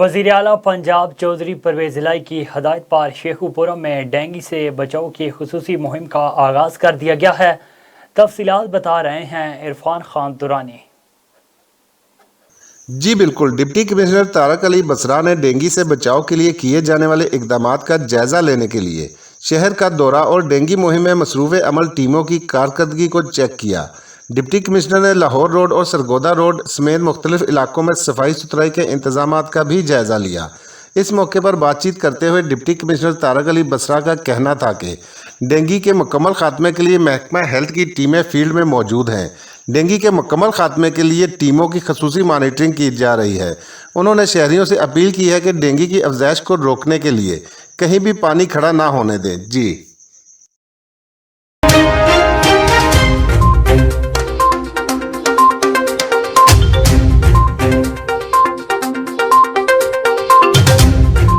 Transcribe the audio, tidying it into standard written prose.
وزیر اعلیٰ پنجاب چودھری پرویز الہی کی ہدایت پر شیخو پورم میں ڈینگی سے بچاؤ کی خصوصی مہم کا آغاز کر دیا گیا ہے۔ تفصیلات بتا رہے ہیں عرفان خان درانی۔ جی بالکل، ڈپٹی کمشنر طارق علی بسرا نے ڈینگی سے بچاؤ کے لیے کیے جانے والے اقدامات کا جائزہ لینے کے لیے شہر کا دورہ اور ڈینگی مہم میں مصروف عمل ٹیموں کی کارکردگی کو چیک کیا۔ ڈپٹی کمشنر نے لاہور روڈ اور سرگودا روڈ سمیت مختلف علاقوں میں صفائی ستھرائی کے انتظامات کا بھی جائزہ لیا۔ اس موقع پر بات چیت کرتے ہوئے ڈپٹی کمشنر طارق علی بسرا کا کہنا تھا کہ ڈینگی کے مکمل خاتمے کے لیے محکمہ ہیلتھ کی ٹیمیں فیلڈ میں موجود ہیں۔ ڈینگی کے مکمل خاتمے کے لیے ٹیموں کی خصوصی مانیٹرنگ کی جا رہی ہے۔ انہوں نے شہریوں سے اپیل کی ہے کہ ڈینگی کی افزائش کو روکنے کے لیے کہیں بھی پانی کھڑا نہ ہونے دیں۔ جی